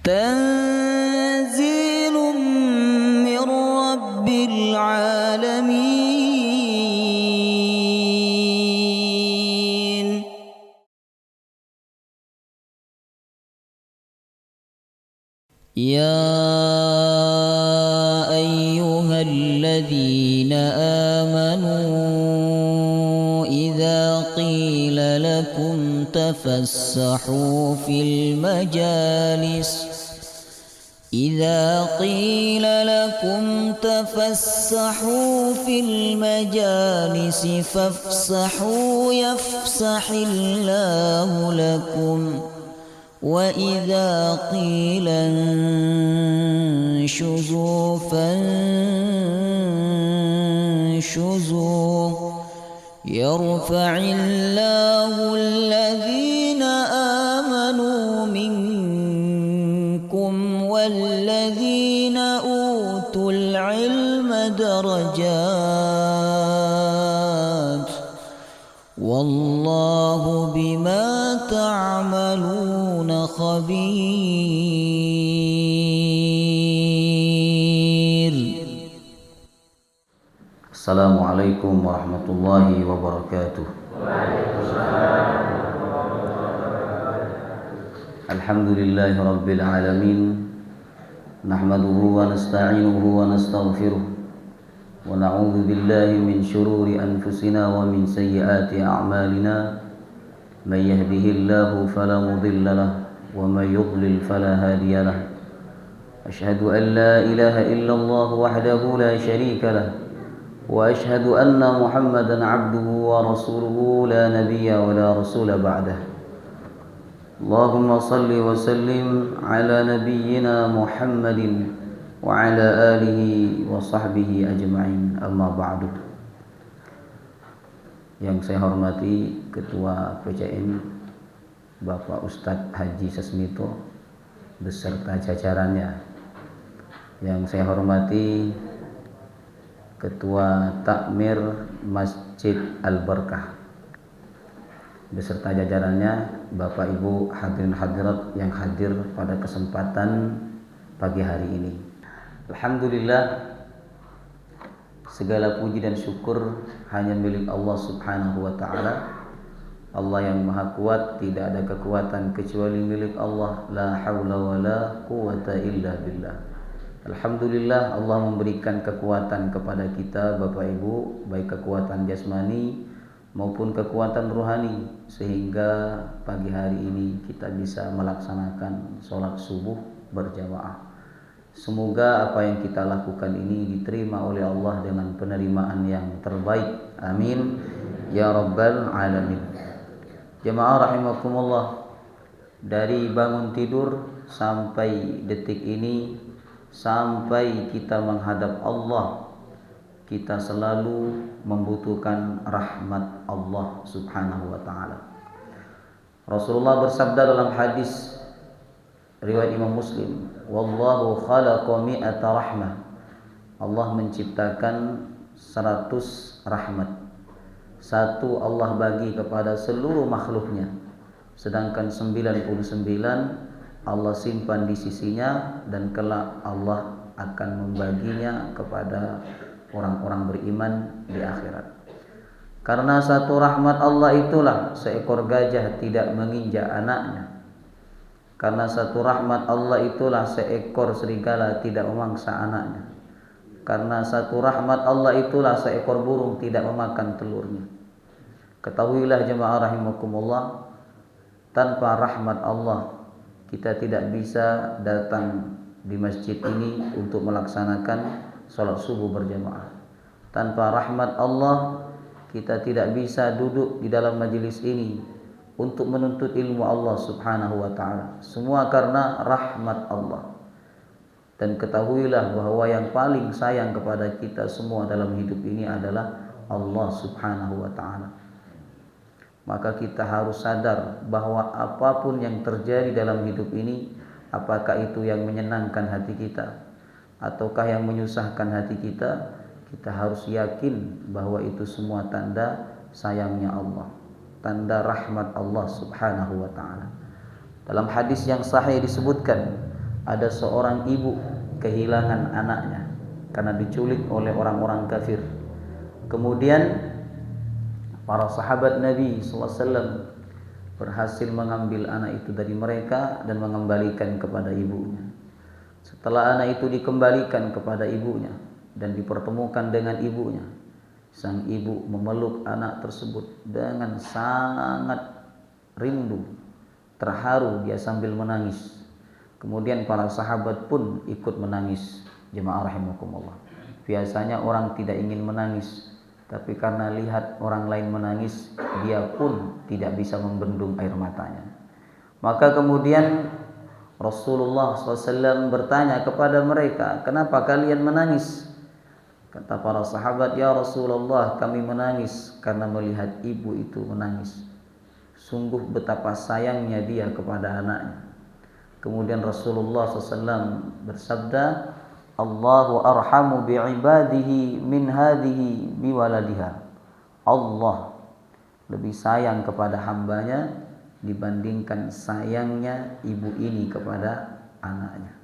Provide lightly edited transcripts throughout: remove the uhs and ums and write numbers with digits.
تنزيل من رب العالمين. يا أيها الذين آمنوا إذا قيل لكم تفسحوا في المجالس فافسحوا يفسح الله لكم، وإذا قيل انشزوا فانشزوا يرفع الله الذين آمنوا منكم والذين أوتوا العلم درجات، والله بما تعملون خبير. Assalamualaikum warahmatullahi wabarakatuh. Alhamdulillahi rabbil alamin. Nahmaduhu wa nasta'inuhu wa nastaghfiruh. Wa na'udzu billahi min shururi anfusina wa min sayyiati a'malina. Man yahdihillahu fala mudilla lahu wa man yudlil fala hadiya lahu. Ashhadu an la ilaha illallah wahdahu la syarika lahu. وأشهد أن محمدا عبده ورسوله لا نبي ولا رسول بعده. اللهم صل وسلم على نبينا محمد وعلى آله وصحبه أجمعين. أما بعد. Yang saya hormati Ketua PCN Bapak Ustadz Haji Sesmito beserta jajarannya. Yang saya hormati Ketua Takmir Masjid Al-Barkah beserta jajarannya, Bapak Ibu hadirin hadirat yang hadir pada kesempatan pagi hari ini. Alhamdulillah, segala puji dan syukur hanya milik Allah Subhanahu wa ta'ala. Allah yang maha kuat, tidak ada kekuatan kecuali milik Allah. La haula wa la quwata illa billah. Alhamdulillah, Allah memberikan kekuatan kepada kita Bapak Ibu, baik kekuatan jasmani maupun kekuatan rohani, sehingga pagi hari ini kita bisa melaksanakan sholat subuh berjamaah. Semoga apa yang kita lakukan ini diterima oleh Allah dengan penerimaan yang terbaik. Amin ya rabbal alamin. Jamaah rahimakumullah, dari bangun tidur sampai detik ini, sampai kita menghadap Allah, kita selalu membutuhkan rahmat Allah Subhanahu wa ta'ala. Rasulullah bersabda dalam hadis riwayat Imam Muslim, wallahu khalaqa mi'ata rahmah. Allah menciptakan 100 rahmat. Satu Allah bagi kepada seluruh makhluknya, sedangkan 99 Allah simpan di sisinya, dan kelak Allah akan membaginya kepada orang-orang beriman di akhirat. Karena satu rahmat Allah itulah seekor gajah tidak menginjak anaknya. Karena satu rahmat Allah itulah seekor serigala tidak memangsa anaknya. Karena satu rahmat Allah itulah seekor burung tidak memakan telurnya. Ketahuilah jemaah rahimakumullah, tanpa rahmat Allah kita tidak bisa datang di masjid ini untuk melaksanakan sholat subuh berjamaah. Tanpa rahmat Allah kita tidak bisa duduk di dalam majelis ini untuk menuntut ilmu Allah Subhanahu wa ta'ala. Semua karena rahmat Allah. Dan ketahuilah bahwa yang paling sayang kepada kita semua dalam hidup ini adalah Allah Subhanahu wa ta'ala. Maka kita harus sadar bahwa apapun yang terjadi dalam hidup ini, apakah itu yang menyenangkan hati kita ataukah yang menyusahkan hati kita, kita harus yakin bahwa itu semua tanda sayangnya Allah, tanda rahmat Allah Subhanahu wa ta'ala. Dalam hadis yang sahih disebutkan, Ada seorang ibu kehilangan anaknya karena diculik oleh orang-orang kafir. Kemudian para sahabat Nabi SAW berhasil mengambil anak itu dari mereka dan mengembalikan kepada ibunya. Setelah anak itu dikembalikan kepada ibunya dan dipertemukan dengan ibunya, sang ibu memeluk anak tersebut dengan sangat rindu, terharu dia sambil menangis. Kemudian para sahabat pun ikut menangis. Jemaah rahimakumullah. Biasanya orang tidak ingin menangis, tapi karena lihat orang lain menangis, dia pun tidak bisa membendung air matanya. Maka kemudian Rasulullah SAW bertanya kepada mereka, kenapa kalian menangis? Kata para sahabat, ya Rasulullah, kami menangis karena melihat ibu itu menangis. Sungguh betapa sayangnya dia kepada anaknya. Kemudian Rasulullah SAW bersabda, Allahu arhamu bi'ibadihi min hadihi biwaladiha. Allah lebih sayang kepada hambanya dibandingkan sayangnya ibu ini kepada anaknya.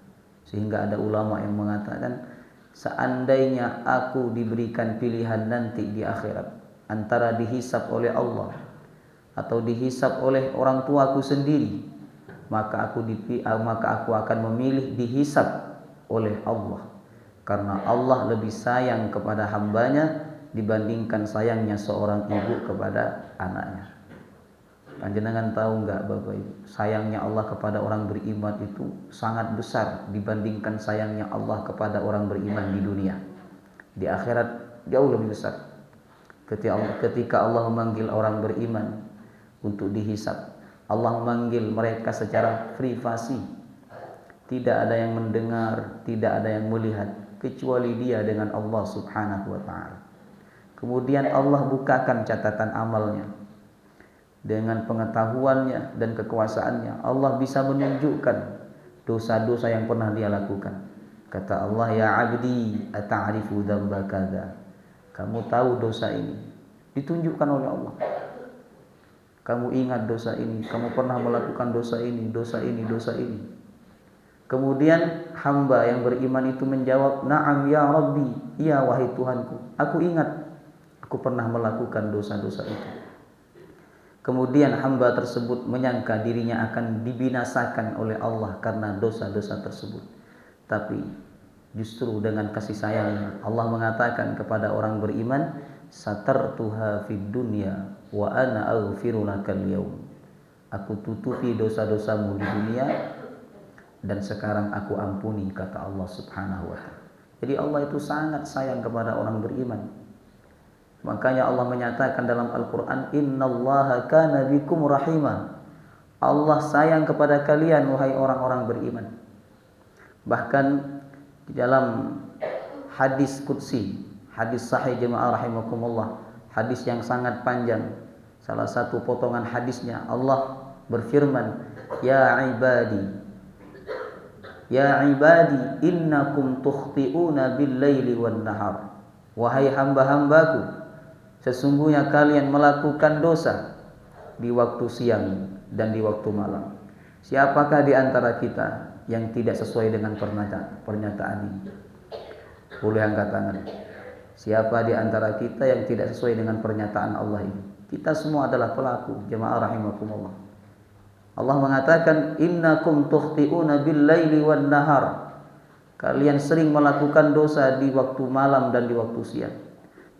Sehingga ada ulama yang mengatakan, seandainya aku diberikan pilihan nanti di akhirat antara dihisab oleh Allah atau dihisab oleh orang tuaku sendiri, maka aku akan memilih dihisab oleh Allah, karena Allah lebih sayang kepada hambanya dibandingkan sayangnya seorang ibu kepada anaknya. Panjenengan tahu enggak Bapak Ibu, sayangnya Allah kepada orang beriman itu sangat besar dibandingkan sayangnya Allah kepada orang beriman di dunia. Di akhirat jauh lebih besar. Ketika Allah memanggil orang beriman untuk dihisab, Allah memanggil mereka secara privasi. Tidak ada yang mendengar, tidak ada yang melihat kecuali dia dengan Allah Subhanahu wa ta'ala. Kemudian Allah bukakan catatan amalnya. Dengan pengetahuannya dan kekuasaannya, Allah bisa menunjukkan dosa-dosa yang pernah dia lakukan. Kata Allah, ya abdi ata'rifu dzamba kadza. Kamu tahu dosa ini? Ditunjukkan oleh Allah. Kamu ingat dosa ini, kamu pernah melakukan dosa ini, dosa ini, dosa ini. Kemudian hamba yang beriman itu menjawab, na'am ya Rabbi, iya wahai Tuhanku, aku ingat, aku pernah melakukan dosa-dosa itu. Kemudian hamba tersebut menyangka dirinya akan dibinasakan oleh Allah karena dosa-dosa tersebut. Tapi justru dengan kasih sayangnya Allah mengatakan kepada orang beriman, satartuha fid dunya wa ana aghfiru lakal yaum. Aku tutupi dosa-dosamu di dunia dan sekarang aku ampuni, kata Allah Subhanahu wa ta'ala. Jadi Allah itu sangat sayang kepada orang beriman. Makanya Allah menyatakan dalam Al-Quran, innallaha kana bikum rahimah. Allah sayang kepada kalian wahai orang-orang beriman. Bahkan di dalam hadis qudsi, hadis sahih jemaah rahimakumullah, hadis yang sangat panjang, salah satu potongan hadisnya Allah berfirman, ya ibadi innakum tukhti'una bil-laili wan-nahar. Wahai hamba-hambaku, sesungguhnya kalian melakukan dosa di waktu siang dan di waktu malam. Siapakah di antara kita yang tidak sesuai dengan pernyataan ini? Boleh angkat tangan. Siapa di antara kita yang tidak sesuai dengan pernyataan Allah ini? Kita semua adalah pelaku, jemaah rahimakumullah. Allah mengatakan, innakum tukhti'una bil-laili wan-nahar. Kalian sering melakukan dosa di waktu malam dan di waktu siang.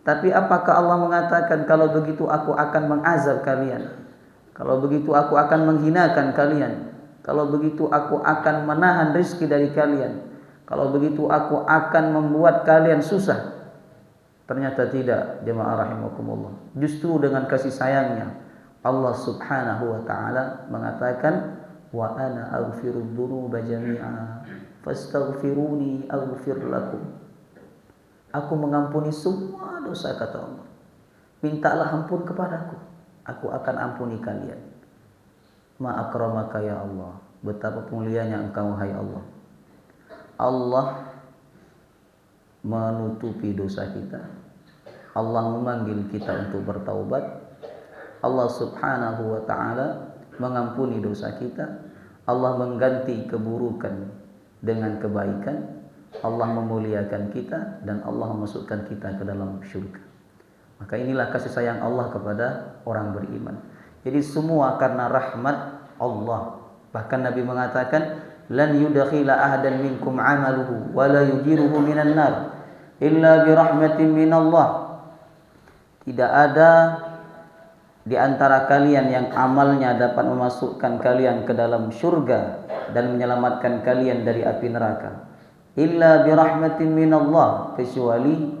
Tapi apakah Allah mengatakan, kalau begitu aku akan mengazab kalian, kalau begitu aku akan menghinakan kalian, kalau begitu aku akan menahan rezeki dari kalian, kalau begitu aku akan membuat kalian susah? Ternyata tidak, jemaah rahimakumullah. Justru dengan kasih sayangnya Allah Subhanahu wa ta'ala mengatakan, wa ana aghfirudz dzunuba jami'a fastaghfiruni aghfir lakum. Aku mengampuni semua dosa, kata Allah. Mintalah ampun kepadaku, aku akan ampuni kalian. Ma akramaka ya Allah. Betapa mulianya engkau hai Allah. Allah menutupi dosa kita. Allah memanggil kita untuk bertaubat. Allah Subhanahu wa ta'ala mengampuni dosa kita. Allah mengganti keburukan dengan kebaikan, Allah memuliakan kita dan Allah memasukkan kita ke dalam syurga. Maka inilah kasih sayang Allah kepada orang beriman. Jadi semua karena rahmat Allah. Bahkan Nabi mengatakan, lan yudkhila ahadan minkum amaluhu wa la yujiruhu minan nar illa bi rahmatin minallah. Tidak ada di antara kalian yang amalnya dapat memasukkan kalian ke dalam syurga dan menyelamatkan kalian dari api neraka illa bi rahmatin minallah, kecuali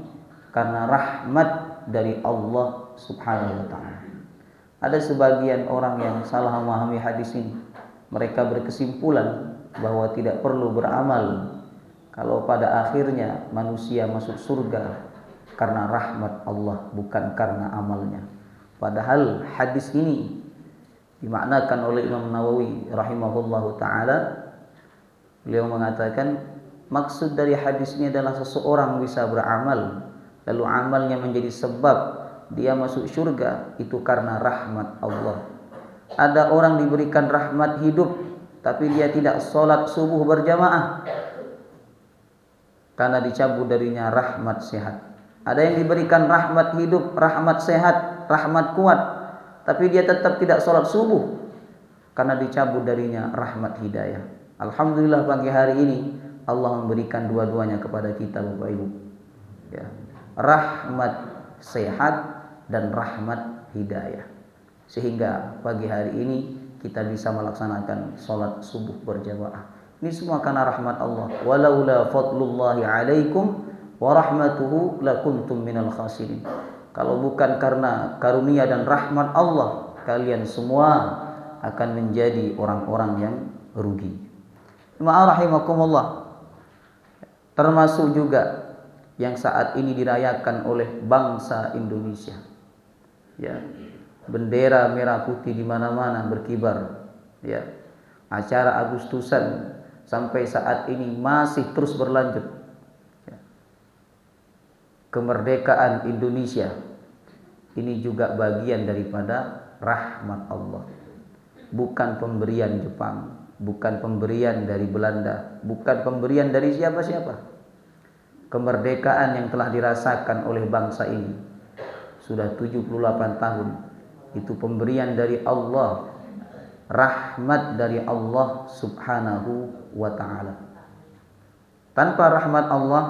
karena rahmat dari Allah Subhanahu wa taala. Ada sebagian orang yang salah memahami hadis ini. Mereka berkesimpulan bahwa tidak perlu beramal kalau pada akhirnya manusia masuk surga karena rahmat Allah, bukan karena amalnya. Padahal hadis ini dimaknakan oleh Imam Nawawi rahimahullahu taala. Beliau mengatakan maksud dari hadis ini adalah seseorang bisa beramal lalu amalnya menjadi sebab dia masuk surga, itu karena rahmat Allah. Ada orang diberikan rahmat hidup tapi dia tidak sholat subuh berjamaah karena dicabut darinya rahmat sehat. Ada yang diberikan rahmat hidup, rahmat sehat, rahmat kuat, tapi dia tetap tidak sholat subuh karena dicabut darinya rahmat hidayah. Alhamdulillah pagi hari ini Allah memberikan dua-duanya kepada kita Bapak Ibu, ya. Rahmat sehat dan rahmat hidayah, sehingga pagi hari ini kita bisa melaksanakan sholat subuh berjamaah. Ini semua karena rahmat Allah. Walaula fadlullahi alaikum wa rahmatuhu lakuntum minal khasirin. Kalau bukan karena karunia dan rahmat Allah, kalian semua akan menjadi orang-orang yang rugi. Ma'arahimakumullah. Termasuk juga yang saat ini dirayakan oleh bangsa Indonesia. Ya. Bendera merah putih di mana-mana berkibar. Ya. Acara Agustusan sampai saat ini masih terus berlanjut. Ya. Kemerdekaan Indonesia ini juga bagian daripada rahmat Allah. Bukan pemberian Jepang, bukan pemberian dari Belanda, bukan pemberian dari siapa-siapa. Kemerdekaan yang telah dirasakan oleh bangsa ini sudah 78 tahun. Itu pemberian dari Allah, rahmat dari Allah Subhanahu wa ta'ala. Tanpa rahmat Allah,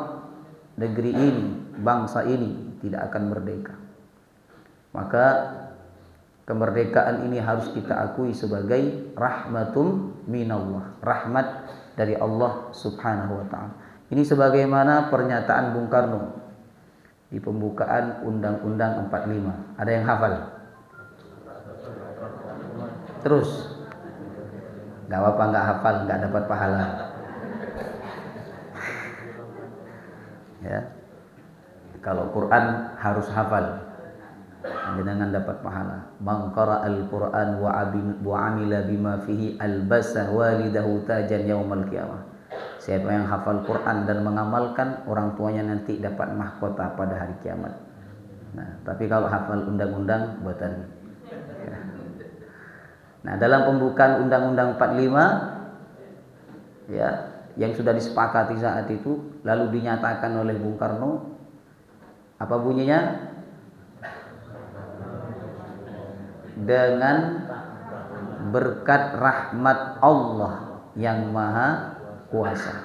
negeri ini, bangsa ini tidak akan merdeka. Maka kemerdekaan ini harus kita akui sebagai rahmatum minallah, rahmat dari Allah Subhanahu wa ta'ala. Ini sebagaimana pernyataan Bung Karno di pembukaan Undang-Undang 45. Ada yang hafal? Terus, gak apa-apa gak hafal, gak dapat pahala. Ya, kalau Quran harus hafal, dengan dapat pahala. Man qara'al Quran wa amila bima fihi albasa walidahu tajan yaumal qiyamah. Siapa yang hafal Quran dan mengamalkan, orang tuanya nanti dapat mahkota pada hari kiamat. Nah, tapi kalau hafal undang-undang buatan. Ya. Nah, dalam pembukaan Undang-Undang 45 ya, yang sudah disepakati saat itu lalu dinyatakan oleh Bung Karno, apa bunyinya? Dengan berkat rahmat Allah yang maha kuasa.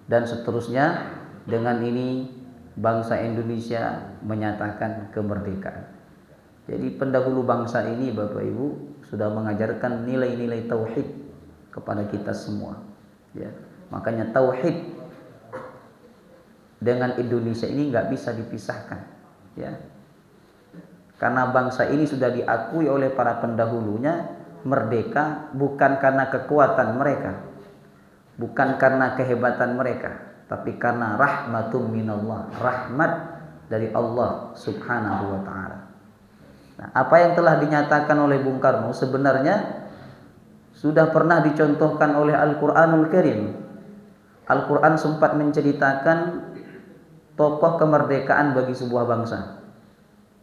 Dan seterusnya, dengan ini bangsa Indonesia menyatakan kemerdekaan. Jadi pendahulu bangsa ini Bapak Ibu sudah mengajarkan nilai-nilai tauhid kepada kita semua. Ya. Makanya tauhid dengan Indonesia ini nggak bisa dipisahkan. Ya. Karena bangsa ini sudah diakui oleh para pendahulunya merdeka bukan karena kekuatan mereka, bukan karena kehebatan mereka, tapi karena rahmatum minallah, rahmat dari Allah Subhanahu wa ta'ala. Nah, apa yang telah dinyatakan oleh Bung Karno sebenarnya sudah pernah dicontohkan oleh Al-Quranul Karim. Al-Quran sempat menceritakan tokoh kemerdekaan bagi sebuah bangsa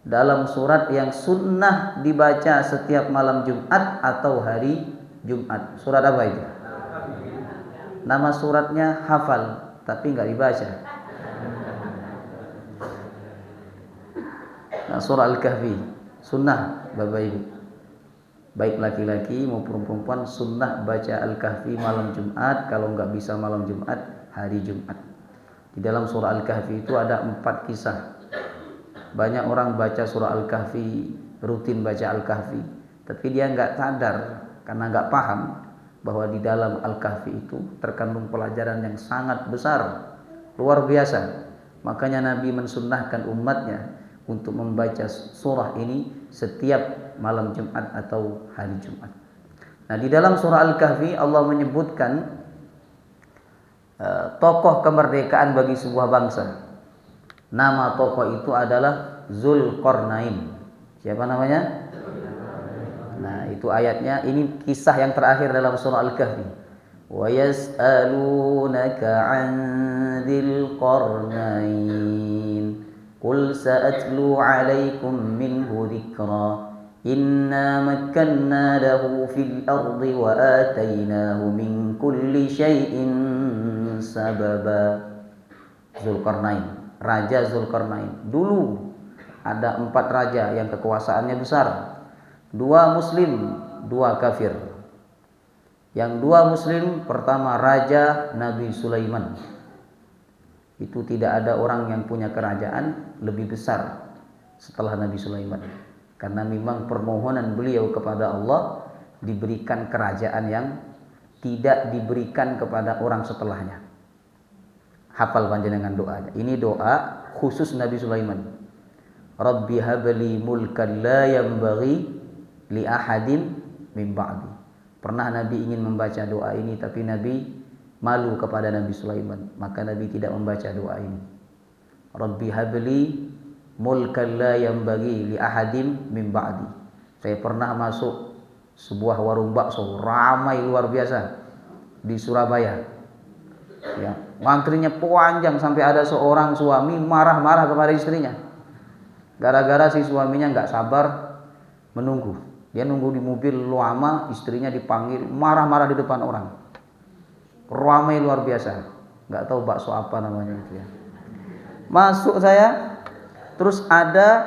dalam surat yang sunnah dibaca setiap malam Jumat atau hari Jumat. Surat apa itu? nama suratnya hafal tapi nggak dibaca. Nah, surah Al-Kahfi sunnah Bapak Ibu, baik laki-laki maupun perempuan, sunnah baca Al-Kahfi malam Jumat. Kalau nggak bisa malam Jumat, hari Jumat. Di dalam surah Al-Kahfi itu ada 4 kisah. Banyak orang baca surah Al-Kahfi, rutin baca Al-Kahfi, tapi dia nggak sadar karena nggak paham bahwa di dalam Al-Kahfi itu terkandung pelajaran yang sangat besar, luar biasa. Makanya Nabi mensunnahkan umatnya untuk membaca surah ini setiap malam Jumat atau hari Jumat. Nah, di dalam surah Al-Kahfi Allah menyebutkan tokoh kemerdekaan bagi sebuah bangsa. Nama tokoh itu adalah Zulkarnain. Siapa namanya? Nah, itu ayatnya. Ini kisah yang terakhir dalam surah Al-Kahfi. Wa yas'alunaka 'an dzil qarnain qul sa'atlu 'alaikum minhu dzikra inna makkanna lahu fil ardi wa atainahu min kulli syai'in sababa. Zulkarnain, Raja Zulkarnain. Dulu ada 4 raja yang kekuasaannya besar. 2 muslim, 2 kafir. Yang 2 muslim, pertama Raja Nabi Sulaiman. Itu tidak ada orang yang punya kerajaan lebih besar setelah Nabi Sulaiman. Karena memang permohonan beliau kepada Allah diberikan kerajaan yang tidak diberikan kepada orang setelahnya. Hafal panjenengan doanya. Ini doa khusus Nabi Sulaiman. Rabbi habli mulkan la yanbaghi li ahadin min ba'di. Pernah Nabi ingin membaca doa ini, tapi Nabi malu kepada Nabi Sulaiman, maka Nabi tidak membaca doa ini. Rabbi habli mulkan la yanbaghi li ahadin min ba'di. Saya pernah masuk sebuah warung bakso, ramai luar biasa di Surabaya. Ya, antrinya panjang sampai ada seorang suami marah-marah kepada istrinya. Gara-gara si suaminya nggak sabar menunggu. Dia nunggu di mobil lama, istrinya dipanggil, marah-marah di depan orang. Ramai luar biasa. Nggak tahu bakso apa namanya itu ya. Masuk saya, terus ada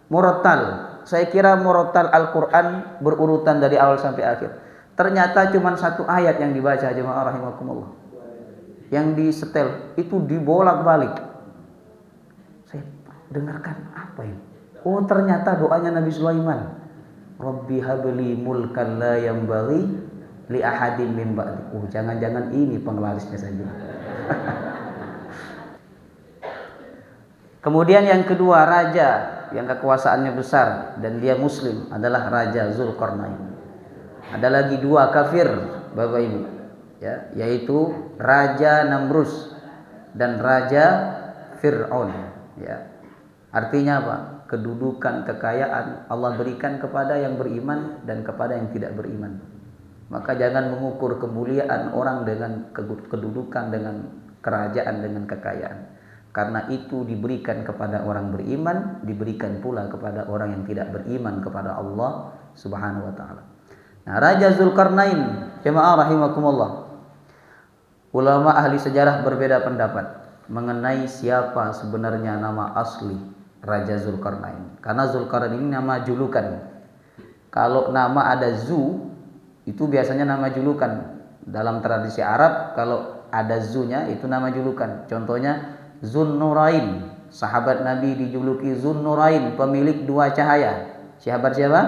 murattal. Saya kira murattal Al-Quran berurutan dari awal sampai akhir. Ternyata cuma 1 ayat yang dibaca, jemaah rahimakumullah. Yang disetel itu dibolak-balik. Saya dengarkan apa ini? Oh, ternyata doanya Nabi Sulaiman. Rabbi habli mulkan la yanbaghi li ahadin min ba'di. Oh, jangan-jangan ini penglarisnya saja. Kemudian yang kedua, raja yang kekuasaannya besar dan dia muslim adalah Raja Zulkarnain. Ada lagi 2 kafir, Bapak Ibu, ya, yaitu Raja Namrus dan Raja Fir'aun, ya. Artinya apa? Kedudukan, kekayaan Allah berikan kepada yang beriman dan kepada yang tidak beriman. Maka jangan mengukur kemuliaan orang dengan kedudukan, dengan kerajaan, dengan kekayaan. Karena itu diberikan kepada orang beriman, diberikan pula kepada orang yang tidak beriman kepada Allah Subhanahu wa taala. Nah, Raja Zulkarnain, jemaah rahimakumullah. Ulama ahli sejarah berbeda pendapat mengenai siapa sebenarnya nama asli Raja Zulkarnain. Karena Zulkarnain ini nama julukan. Kalau nama ada Zu, itu biasanya nama julukan. Dalam tradisi Arab, kalau ada Zu-nya itu nama julukan. Contohnya Zunnurain, sahabat Nabi dijuluki Zunnurain, pemilik 2 cahaya. Sahabat siapa?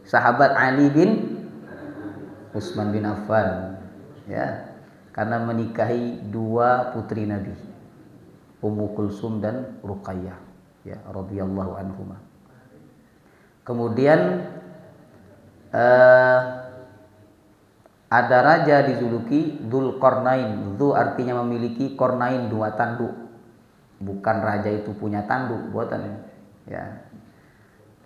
Sahabat Ali bin Utsman bin Affan, ya, karena menikahi 2 putri Nabi, Ummu Kulsum dan Ruqayyah, ya, radhiyallahu anhuma. Kemudian ada raja dijuluki Dzulqarnain. Dzu artinya memiliki, Qarnain 2 tanduk. Bukan raja itu punya tanduk, buatan, ya.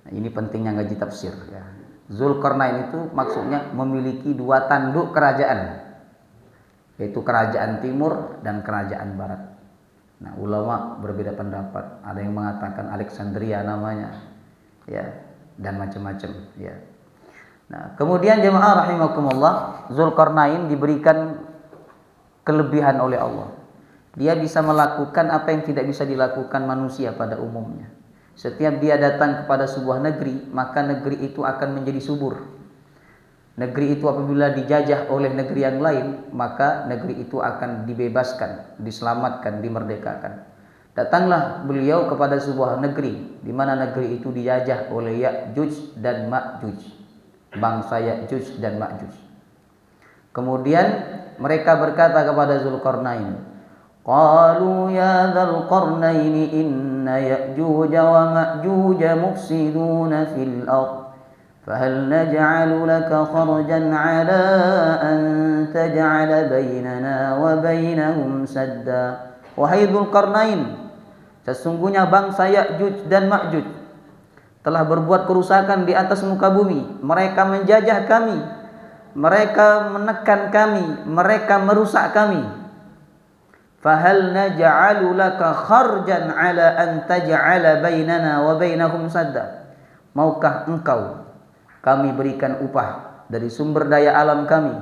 Nah, ini pentingnya ngaji tafsir, ya. Dzulqarnain itu maksudnya memiliki 2 tanduk kerajaan, yaitu kerajaan timur dan kerajaan barat. Nah, ulama berbeda pendapat. Ada yang mengatakan Alexandria namanya, ya, dan macam-macam, ya. Nah, kemudian jemaah rahimakumullah, Zulkarnain diberikan kelebihan oleh Allah. Dia bisa melakukan apa yang tidak bisa dilakukan manusia pada umumnya. Setiap dia datang kepada sebuah negeri, maka negeri itu akan menjadi subur. Negeri itu apabila dijajah oleh negeri yang lain, maka negeri itu akan dibebaskan, diselamatkan, dimerdekakan. Datanglah beliau kepada sebuah negeri, di mana negeri itu dijajah oleh Ya'juj dan Ma'juj, bangsa Ya'juj dan Ma'juj. Kemudian mereka berkata kepada Zulkarnain, qalu ya dzal qarnaini inna Ya'juj wa Ma'juj mufsiduna fil ardh فهل نجعل لك خرجا على أن تجعل بيننا وبينهم سدا. Wahai Dzulqarnain, sesungguhnya bangsa Ya'juj dan Ma'juj telah berbuat kerusakan di atas muka bumi. Mereka menjajah kami, mereka menekan kami, mereka merusak kami. Fahal naj'alu laka kharjan ala an taj'ala bainana wa bainahum sadda. Maukah engkau kami berikan upah dari sumber daya alam kami,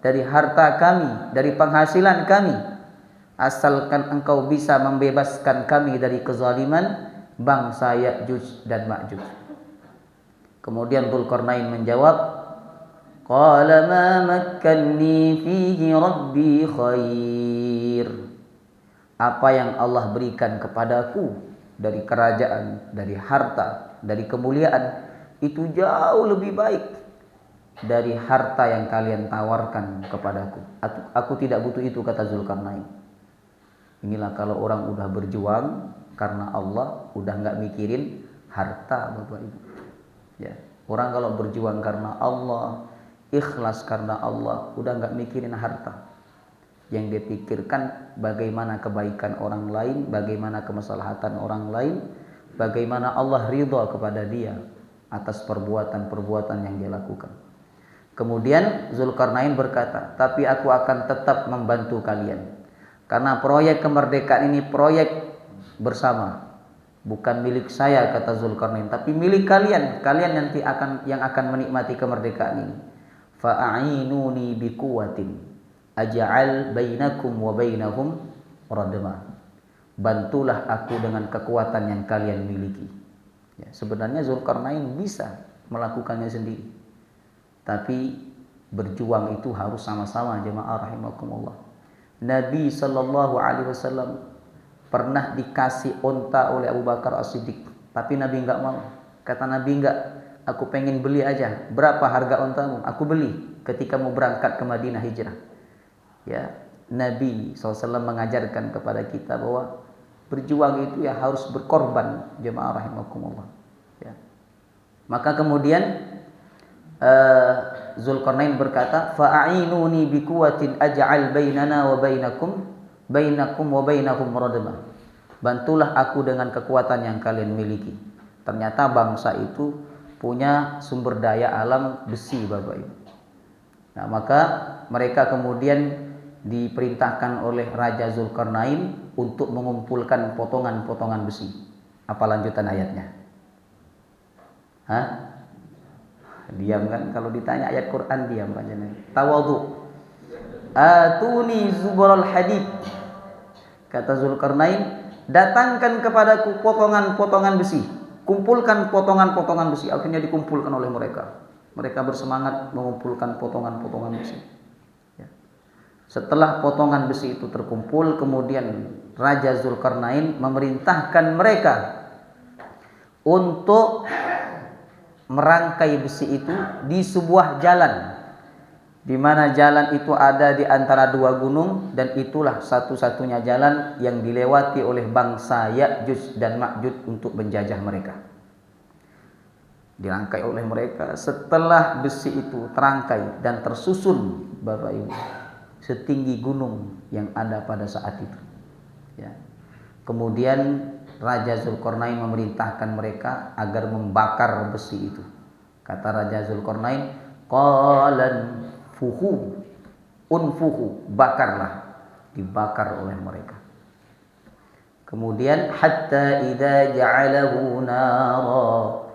dari harta kami, dari penghasilan kami, asalkan engkau bisa membebaskan kami dari kezaliman bangsa Ya'juj dan Ma'juj. Kemudian Dzulqarnain menjawab, qala ma makkanni fihi rabbi khair. Apa yang Allah berikan kepadaku dari kerajaan, dari harta, dari kemuliaan, itu jauh lebih baik dari harta yang kalian tawarkan kepadaku. Aku tidak butuh itu, kata Zulkarnain. Inilah kalau orang udah berjuang karena Allah, udah nggak mikirin harta, Bapak Ibu. Ya, orang kalau berjuang karena Allah, ikhlas karena Allah, udah nggak mikirin harta. Yang dia pikirkan bagaimana kebaikan orang lain, bagaimana kemaslahatan orang lain, bagaimana Allah ridha kepada dia atas perbuatan-perbuatan yang dia lakukan. Kemudian Zulkarnain berkata, tapi aku akan tetap membantu kalian. Karena proyek kemerdekaan ini proyek bersama. Bukan milik saya, kata Zulkarnain, tapi milik kalian. Kalian nanti yang akan menikmati kemerdekaan ini. Fa'ainuni biquwatin aj'al bainakum wa bainahum radma. Bantulah aku dengan kekuatan yang kalian miliki. Ya, sebenarnya Zulkarnain bisa melakukannya sendiri, tapi berjuang itu harus sama-sama, jemaah rahimakumullah. Nabi sallallahu alaihi wasallam pernah dikasih unta oleh Abu Bakar As-Siddiq, tapi Nabi enggak mau. Kata Nabi, enggak, aku pengen beli aja. Berapa harga untamu? Aku beli ketika mau berangkat ke Madinah hijrah. Ya, Nabi SAW mengajarkan kepada kita bahwa berjuang itu ya harus berkorban, jemaah rahimakumullah. Ya. Maka kemudian Zulkarnain berkata, fa'ainuni biquwatin aj'al bainana wa bainakum wa bainahum radma. Bantulah aku dengan kekuatan yang kalian miliki. Ternyata bangsa itu punya sumber daya alam besi, Bapak Ibu. Nah, maka mereka kemudian diperintahkan oleh Raja Zulkarnain untuk mengumpulkan potongan-potongan besi. Apa lanjutan ayatnya? Hah? Diam kan? Kalau ditanya ayat Quran diam kan? Tawadhu. Atuni zubaral hadid. Kata Zulkarnain, datangkan kepadaku potongan-potongan besi. Kumpulkan potongan-potongan besi. Akhirnya dikumpulkan oleh mereka. Mereka bersemangat mengumpulkan potongan-potongan besi. Setelah potongan besi itu terkumpul, kemudian Raja Zulkarnain memerintahkan mereka untuk merangkai besi itu di sebuah jalan, di mana jalan itu ada di antara dua gunung, dan itulah satu-satunya jalan yang dilewati oleh bangsa Ya'juj dan Ma'juj untuk menjajah mereka. Dirangkai oleh mereka. Setelah besi itu terangkai dan tersusun, Bapak Ibu, setinggi gunung yang ada pada saat itu. Ya. Kemudian Raja Zulkarnain memerintahkan mereka agar membakar besi itu. Kata Raja Zulkarnain, qalan fuhu, unfuhu, bakarlah. Dibakar oleh mereka. Kemudian hatta idza ja'alahu nara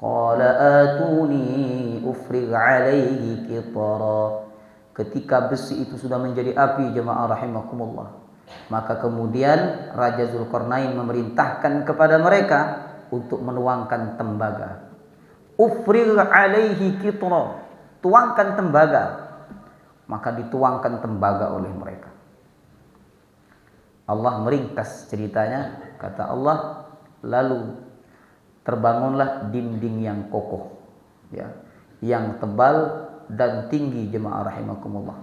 Qala atuni ufrig alaihi qitara. Ketika besi itu sudah menjadi api, jemaah rahimakumullah, maka kemudian Raja Zulkarnain memerintahkan kepada mereka untuk menuangkan tembaga. Ufrig alaihi qitara, tuangkan tembaga. Maka dituangkan tembaga oleh mereka. Allah meringkas ceritanya, kata Allah, lalu terbangunlah dinding yang kokoh, ya, yang tebal dan tinggi, jemaah rahimakumullah.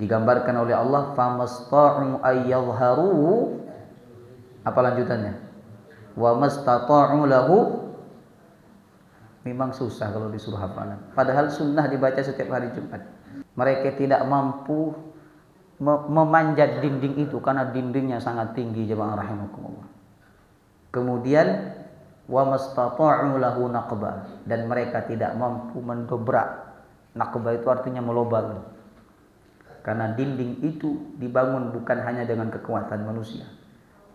Digambarkan oleh Allah, famasta'u ayyadhharu, apa lanjutannya? Wa mastata'u lahu. Memang susah kalau disuruh hafalan. Padahal sunnah dibaca setiap hari Jumat. Mereka tidak mampu memanjat dinding itu karena dindingnya sangat tinggi, jemaah rahimakumullah. Kemudian wa mastata'u lahu naqba, dan mereka tidak mampu mendobrak. Naqba itu artinya melobang. Karena dinding itu dibangun bukan hanya dengan kekuatan manusia,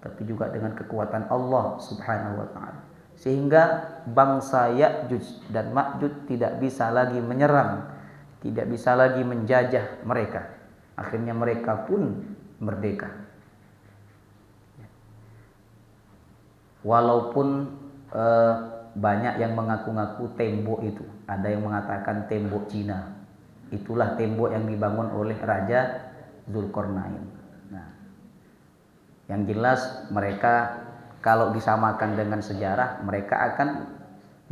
tapi juga dengan kekuatan Allah Subhanahu wa taala. Sehingga bangsa Ya'juj dan Ma'juj tidak bisa lagi menyerang, tidak bisa lagi menjajah mereka. Akhirnya mereka pun merdeka. Walaupun banyak yang mengaku-ngaku tembok itu, ada yang mengatakan tembok Cina. Itulah tembok yang dibangun oleh Raja Zulkarnain. Nah, yang jelas mereka kalau disamakan dengan sejarah, mereka akan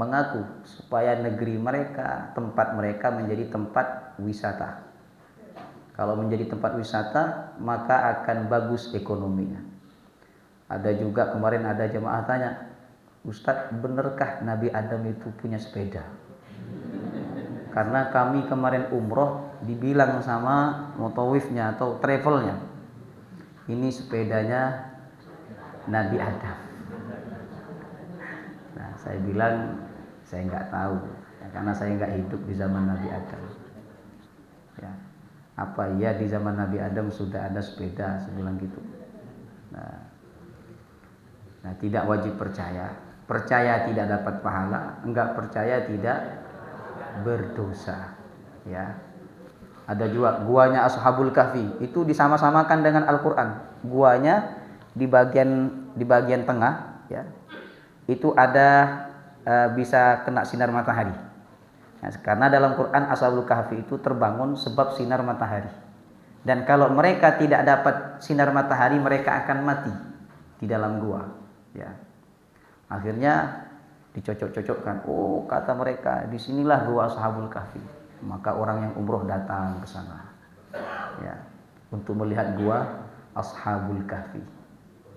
mengaku supaya negeri mereka, tempat mereka menjadi tempat wisata. Kalau menjadi tempat wisata, maka akan bagus ekonominya. Ada juga kemarin ada jemaah tanya, Ustadz, benarkah Nabi Adam itu punya sepeda? Karena kami kemarin umroh dibilang sama mutawifnya atau travelnya, ini sepedanya Nabi Adam. Nah, saya bilang saya nggak tahu, ya, karena saya nggak hidup di zaman Nabi Adam. Ya, apa iya di zaman Nabi Adam sudah ada sepeda? Saya bilang gitu. Nah, tidak wajib percaya. Percaya tidak dapat pahala, enggak percaya tidak berdosa. Ya, ada juga guanya Ashabul Kahfi, itu disama-samakan dengan Al-Quran. Guanya di bagian tengah, ya, itu ada bisa kena sinar matahari. Nah, karena dalam Quran Ashabul Kahfi itu terbangun sebab sinar matahari. Dan kalau mereka tidak dapat sinar matahari, mereka akan mati di dalam gua. Ya, akhirnya dicocok-cocokkan. Oh, kata mereka, disinilah gua Ashabul Kahfi. Maka orang yang umroh datang ke sana, ya, untuk melihat gua Ashabul Kahfi.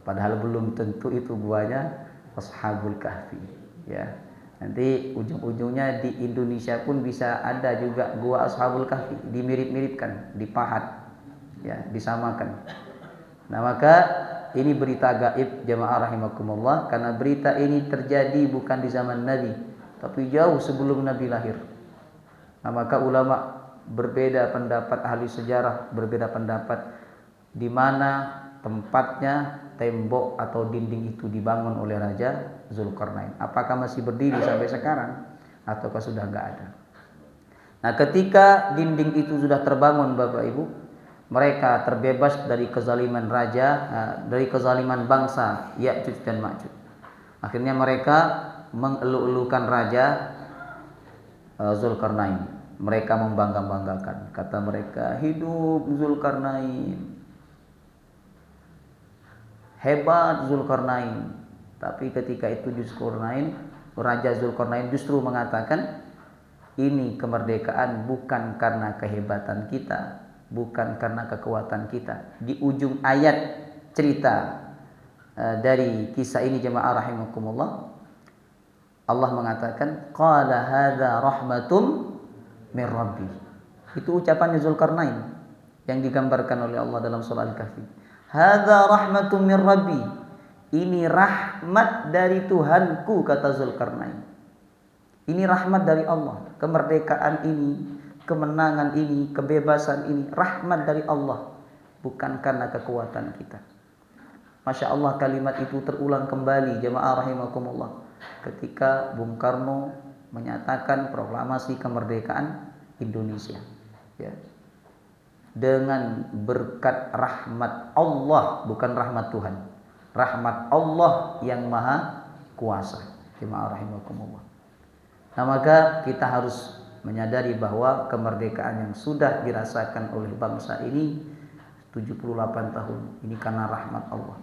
Padahal belum tentu itu guanya Ashabul Kahfi, ya. Nanti ujung-ujungnya di Indonesia pun bisa ada juga gua Ashabul Kahfi, dimirip-miripkan, dipahat, ya, disamakan. Nah, maka ini berita gaib, jemaah rahimakumullah, karena berita ini terjadi bukan di zaman Nabi, tapi jauh sebelum Nabi lahir. Nah, maka ulama berbeda pendapat, ahli sejarah berbeda pendapat di mana tempatnya tembok atau dinding itu dibangun oleh Raja Zulkarnain. Apakah masih berdiri sampai sekarang ataukah sudah enggak ada? Nah, ketika dinding itu sudah terbangun, Bapak Ibu, mereka terbebas dari kezaliman raja, dari kezaliman bangsa Ya'juj dan Ma'juj. Akhirnya mereka mengeluh-elukan Raja Zulkarnain. Mereka membangga-banggakan. Kata mereka, hidup Zulkarnain, hebat Zulkarnain. Tapi ketika itu Raja Zulkarnain justru mengatakan, ini kemerdekaan bukan karena kehebatan kita, bukan karena kekuatan kita. Di ujung ayat cerita dari kisah ini, jemaah rahimakumullah, Allah mengatakan, qala hadza rahmatum min rabbi. Itu ucapannya Zulkarnain yang digambarkan oleh Allah dalam surah Al-Kahfi. Hadza rahmatum min rabbi. Ini rahmat dari Tuhanku, kata Zulkarnain. Ini rahmat dari Allah. Kemerdekaan ini, kemenangan ini, kebebasan ini, rahmat dari Allah, bukan karena kekuatan kita. Masya Allah, kalimat itu terulang kembali, jemaah rahimakumullah. ketika Bung Karno menyatakan proklamasi kemerdekaan Indonesia, ya, dengan berkat rahmat Allah, bukan rahmat Tuhan, rahmat Allah yang maha kuasa. Jemaah rahimakumullah. Nah, maka kita harus menyadari bahwa kemerdekaan yang sudah dirasakan oleh bangsa ini 78 tahun ini karena rahmat Allah.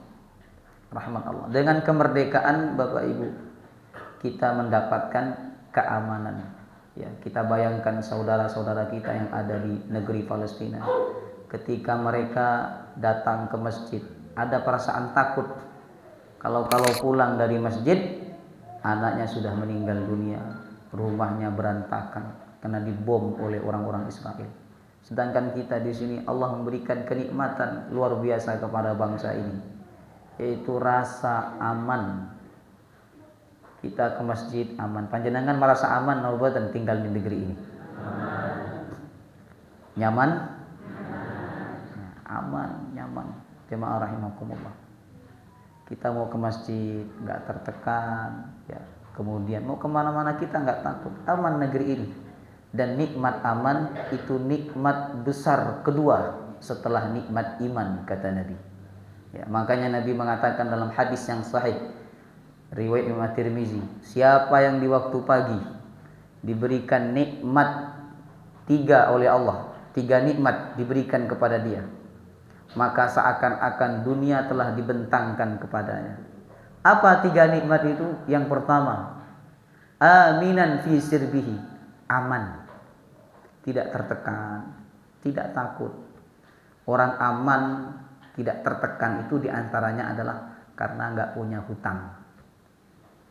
Rahmat Allah. Dengan kemerdekaan Bapak Ibu, kita mendapatkan keamanan. Ya, kita bayangkan saudara-saudara kita yang ada di negeri Palestina, ketika mereka datang ke masjid, ada perasaan takut. Kalau pulang dari masjid, anaknya sudah meninggal dunia, rumahnya berantakan karena dibom oleh orang-orang Israel. Sedangkan kita di sini Allah memberikan kenikmatan luar biasa kepada bangsa ini, yaitu rasa aman. Kita ke masjid aman. Panjenengan merasa aman dan tinggal di negeri ini? Nyaman? Aman, nyaman. Jemaah rahimakumullah. Kita mau ke masjid nggak tertekan, ya. Kemudian mau kemana-mana kita nggak takut. Aman negeri ini. Dan nikmat aman itu nikmat besar kedua setelah nikmat iman, kata Nabi. Ya, makanya Nabi mengatakan dalam hadis yang sahih, riwayat Imam Tirmizi, siapa yang di waktu pagi diberikan nikmat 3 oleh Allah, 3 nikmat diberikan kepada dia, maka seakan-akan dunia telah dibentangkan kepadanya. Apa 3 nikmat itu? Yang pertama, aminan fi sirbihi, aman, tidak tertekan, tidak takut. Orang aman, tidak tertekan itu diantaranya adalah karena nggak punya hutang.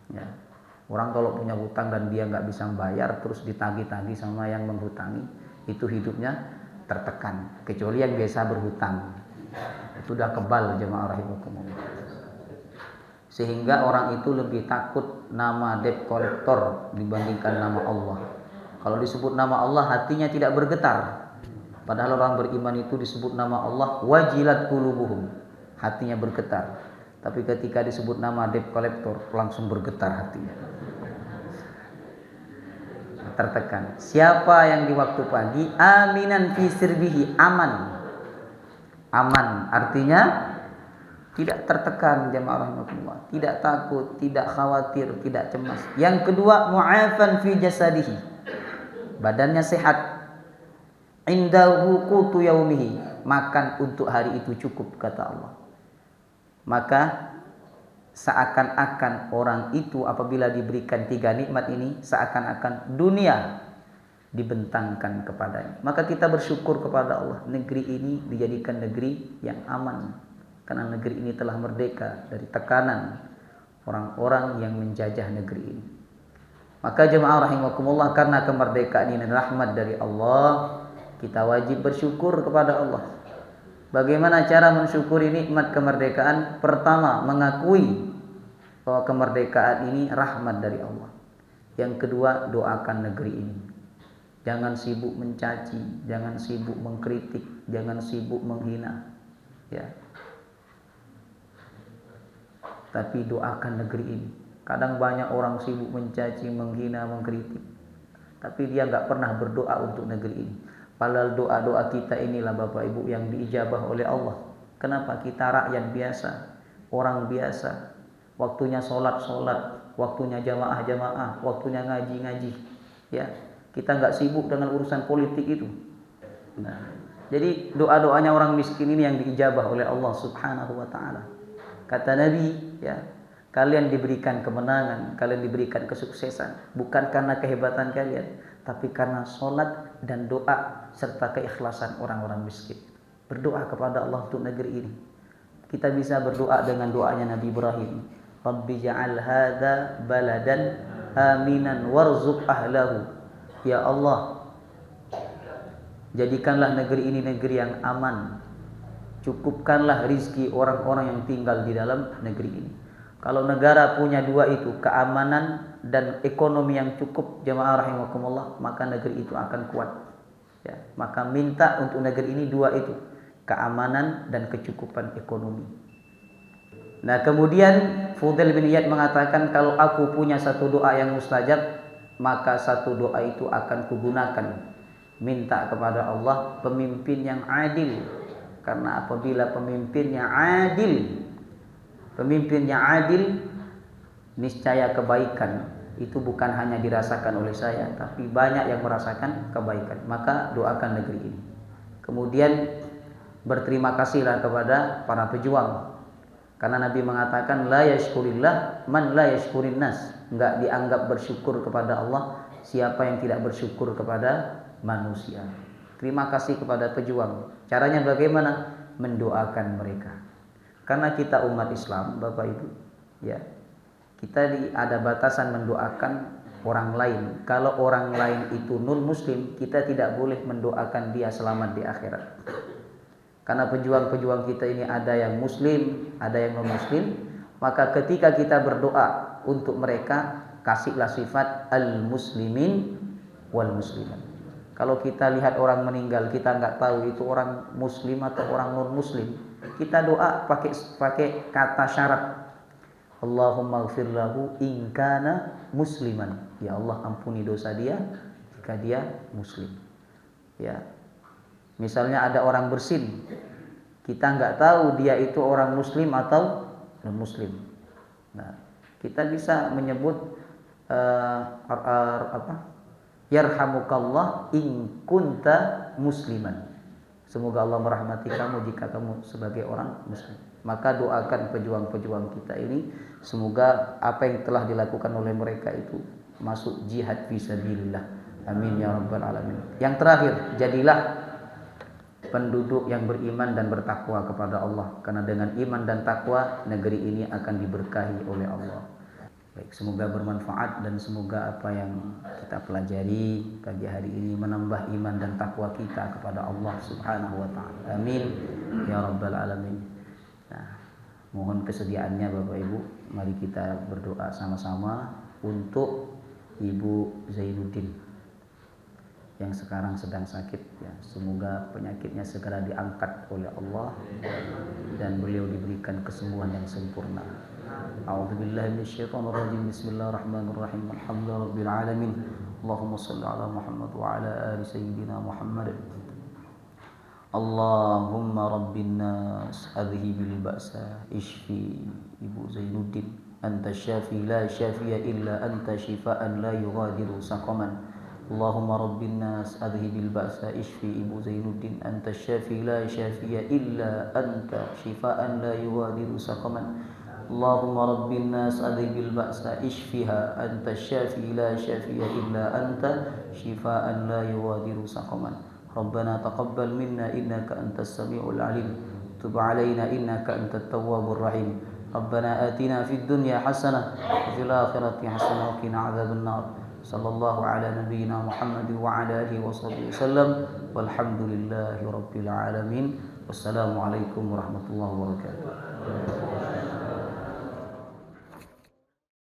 Ya. Orang kalau punya hutang dan dia nggak bisa membayar, terus ditagih-tagih sama yang menghutangi, itu hidupnya tertekan. Kecuali yang biasa berhutang, itu udah kebal, jemaah rahimakumullah. Sehingga orang itu lebih takut nama debt collector dibandingkan nama Allah. Kalau disebut nama Allah, hatinya tidak bergetar. Padahal orang beriman itu disebut nama Allah, wajilat qulubuhum, hatinya bergetar. Tapi ketika disebut nama debt collector, langsung bergetar hatinya, tertekan. Siapa yang di waktu pagi aminan fi sirbihi, aman. Aman artinya tidak tertekan, jemaah rahimakumullah, tidak takut, tidak khawatir, tidak cemas. Yang kedua, mu'afan fi jasadihi, badannya sehat. Indahu qutu yaumihi, makan untuk hari itu cukup, kata Allah. Maka seakan-akan orang itu apabila diberikan 3 nikmat ini, seakan-akan dunia dibentangkan kepadanya. Maka kita bersyukur kepada Allah, negeri ini dijadikan negeri yang aman, karena negeri ini telah merdeka dari tekanan orang-orang yang menjajah negeri ini. Maka jemaah rahimakumullah, karena kemerdekaan ini rahmat dari Allah, kita wajib bersyukur kepada Allah. Bagaimana cara mensyukuri nikmat kemerdekaan? Pertama, mengakui bahwa kemerdekaan ini rahmat dari Allah. Yang kedua, doakan negeri ini. Jangan sibuk mencaci, jangan sibuk mengkritik, jangan sibuk menghina, ya. Tapi doakan negeri ini. Kadang banyak orang sibuk mencaci, menghina, mengkritik, tapi dia nggak pernah berdoa untuk negeri ini. Padahal doa-doa kita inilah Bapak Ibu yang diijabah oleh Allah. Kenapa? Kita rakyat biasa, orang biasa, waktunya sholat, waktunya jamaah, waktunya ngaji, ya. Kita nggak sibuk dengan urusan politik itu. Nah, jadi doa-doanya orang miskin ini yang diijabah oleh Allah Subhanahu wa Ta'ala. Kata Nabi, ya, kalian diberikan kemenangan, kalian diberikan kesuksesan bukan karena kehebatan kalian, tapi karena sholat dan doa serta keikhlasan orang-orang miskin. Berdoa kepada Allah untuk negeri ini. Kita bisa berdoa dengan doanya Nabi Ibrahim, Rabbi ja'al hadza baladan aminan warzuq ahlahu. Ya Allah, jadikanlah negeri ini negeri yang aman, cukupkanlah rizki orang-orang yang tinggal di dalam negeri ini. Kalau negara punya 2 itu, keamanan dan ekonomi yang cukup, jemaah rahimakumullah, maka negeri itu akan kuat, ya. Maka minta untuk negeri ini 2 itu, keamanan dan kecukupan ekonomi. Nah, kemudian Fudail bin Iyad mengatakan, kalau aku punya satu doa yang mustajab, maka satu doa itu akan kugunakan minta kepada Allah pemimpin yang adil. Karena apabila pemimpinnya adil, niscaya kebaikan itu bukan hanya dirasakan oleh saya, tapi banyak yang merasakan kebaikan. Maka doakan negeri ini. Kemudian berterima kasihlah kepada para pejuang. Karena Nabi mengatakan, la yashkurillah man la yashkurin nas. Enggak dianggap bersyukur kepada Allah siapa yang tidak bersyukur kepada manusia. Terima kasih kepada pejuang. Caranya bagaimana? Mendoakan mereka. Karena kita umat Islam, Bapak Ibu, ya, kita ada batasan mendoakan orang lain. Kalau orang lain itu non muslim, kita tidak boleh mendoakan dia selamat di akhirat. Karena pejuang-pejuang kita ini ada yang muslim, ada yang non muslim. Maka ketika kita berdoa untuk mereka, kasihlah sifat al-muslimin wal muslimat. Kalau kita lihat orang meninggal, kita nggak tahu itu orang muslim atau orang non muslim, kita doa pakai kata syarat. Allahumma ighfir lahu in kana musliman. Ya Allah, ampuni dosa dia jika dia muslim. Ya. Misalnya ada orang bersin, kita nggak tahu dia itu orang muslim atau non muslim. Nah, kita bisa menyebut yarhamukallah in kunta musliman. Semoga Allah merahmati kamu jika kamu sebagai orang muslim. Maka doakan pejuang-pejuang kita ini, semoga apa yang telah dilakukan oleh mereka itu masuk jihad fisabilillah. Amin ya rabbal alamin. Yang terakhir, jadilah penduduk yang beriman dan bertakwa kepada Allah. Karena dengan iman dan takwa, negeri ini akan diberkahi oleh Allah. Baik, semoga bermanfaat dan semoga apa yang kita pelajari pagi hari ini menambah iman dan takwa kita kepada Allah Subhanahu wa taala. Amin ya rabbal alamin. Nah, mohon kesediaannya Bapak Ibu, mari kita berdoa sama-sama untuk Ibu Zainuddin yang sekarang sedang sakit, ya. Semoga penyakitnya segera diangkat oleh Allah dan beliau diberikan kesembuhan yang sempurna. A'udzubillahi minasyaitonirrajim. Bismillahirrahmanirrahim. Alhamdulillahirabbil alamin. Allahumma shalli ala Muhammad wa ala ali sayyidina Muhammad. Allahumma rabbin nas adhibil ba'sa ishfi Ibu Zainuddin, anta syafi la syafiya illa anta shifaan la yughadiru saqaman. Allahumma rabbin nas adhibil ba'sa ishfi Ibu Zainuddin, anta syafi la syafiya illa anta shifaan la yughadiru saqaman. Allahumma rabbin nas adhibil ba'sa ishfiha, anta syafi la syafiya illa anta shifaan la yughadiru saqaman. ربنا تقبل منا إنك أنت السميع العليم تب علينا إنك أنت التواب الرحيم ربنا آتنا في الدنيا حسنة وفي الآخرة حسنة وقنا عذاب النار صلى الله على نبينا محمد وعلى آله وصحبه وسلم والحمد لله رب العالمين والسلام عليكم ورحمة الله وبركاته.